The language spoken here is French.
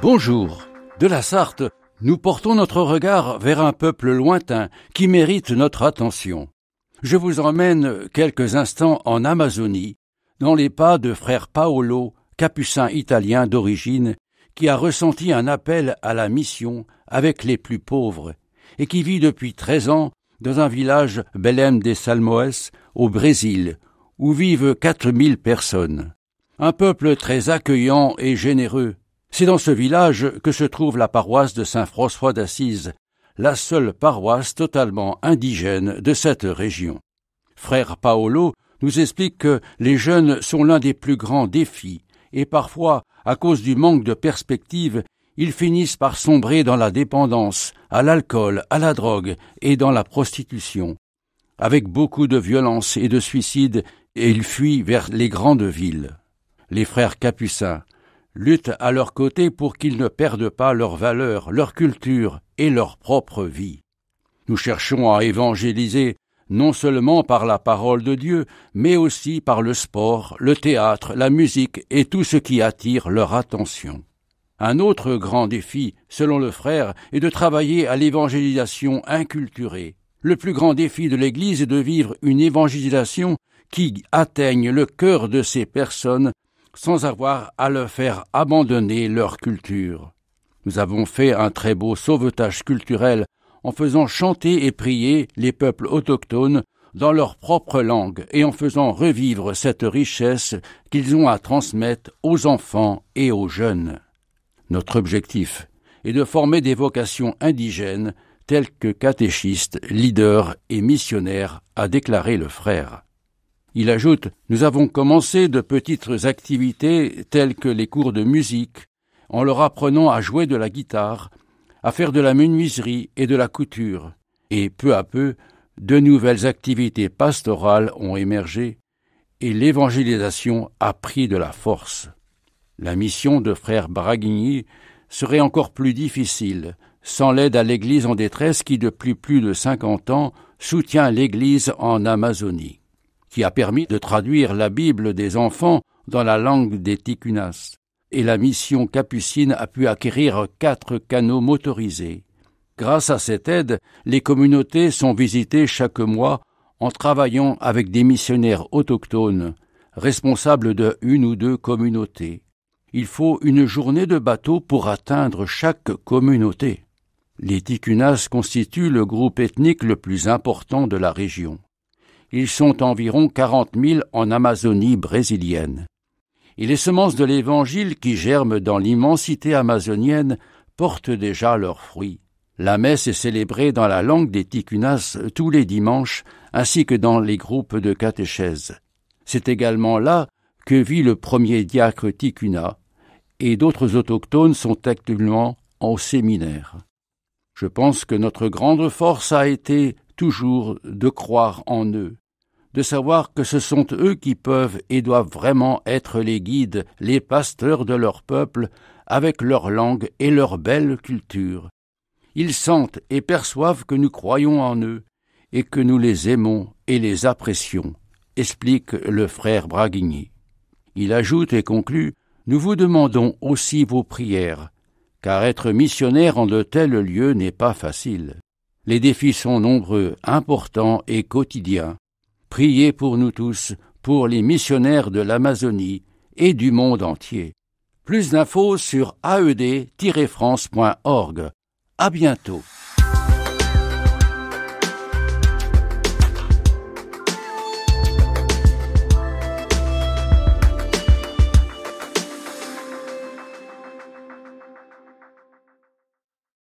Bonjour. De la Sarthe, nous portons notre regard vers un peuple lointain qui mérite notre attention. Je vous emmène quelques instants en Amazonie, dans les pas de frère Paolo, capucin italien d'origine, qui a ressenti un appel à la mission avec les plus pauvres et qui vit depuis 13 ans dans un village Belém de Salmoes au Brésil, où vivent 4000 personnes. Un peuple très accueillant et généreux. C'est dans ce village que se trouve la paroisse de Saint-François d'Assise, la seule paroisse totalement indigène de cette région. Frère Paolo nous explique que les jeunes sont l'un des plus grands défis et parfois, à cause du manque de perspective, ils finissent par sombrer dans la dépendance, à l'alcool, à la drogue et dans la prostitution. Avec beaucoup de violence et de suicide, ils fuient vers les grandes villes. Les frères capucins luttent à leur côté pour qu'ils ne perdent pas leurs valeurs, leur culture et leur propre vie. Nous cherchons à évangéliser non seulement par la parole de Dieu, mais aussi par le sport, le théâtre, la musique et tout ce qui attire leur attention. Un autre grand défi, selon le frère, est de travailler à l'évangélisation inculturée. Le plus grand défi de l'Église est de vivre une évangélisation qui atteigne le cœur de ces personnes sans avoir à leur faire abandonner leur culture. Nous avons fait un très beau sauvetage culturel en faisant chanter et prier les peuples autochtones dans leur propre langue et en faisant revivre cette richesse qu'ils ont à transmettre aux enfants et aux jeunes. Notre objectif est de former des vocations indigènes telles que catéchistes, leaders et missionnaires, a déclaré le frère. Il ajoute « Nous avons commencé de petites activités telles que les cours de musique, en leur apprenant à jouer de la guitare, à faire de la menuiserie et de la couture. Et peu à peu, de nouvelles activités pastorales ont émergé et l'évangélisation a pris de la force. La mission de frère Braghini serait encore plus difficile sans l'aide à l'Église en détresse qui, depuis plus de 50 ans, soutient l'Église en Amazonie, qui a permis de traduire la Bible des enfants dans la langue des Ticunas. Et la mission capucine a pu acquérir 4 canots motorisés. Grâce à cette aide, les communautés sont visitées chaque mois en travaillant avec des missionnaires autochtones, responsables de 1 ou 2 communautés. Il faut une journée de bateau pour atteindre chaque communauté. Les Ticunas constituent le groupe ethnique le plus important de la région. Ils sont environ 40 000 en Amazonie brésilienne. Et les semences de l'Évangile qui germent dans l'immensité amazonienne portent déjà leurs fruits. La messe est célébrée dans la langue des Ticunas tous les dimanches, ainsi que dans les groupes de catéchèse. C'est également là que vit le premier diacre Ticuna, et d'autres autochtones sont actuellement au séminaire. Je pense que notre grande force a été toujours de croire en eux, de savoir que ce sont eux qui peuvent et doivent vraiment être les guides, les pasteurs de leur peuple, avec leur langue et leur belle culture. Ils sentent et perçoivent que nous croyons en eux et que nous les aimons et les apprécions, explique le frère Braghini. Il ajoute et conclut « Nous vous demandons aussi vos prières, car être missionnaire en de tels lieux n'est pas facile. Les défis sont nombreux, importants et quotidiens. Priez pour nous tous, pour les missionnaires de l'Amazonie et du monde entier. » Plus d'infos sur aed-france.org. À bientôt.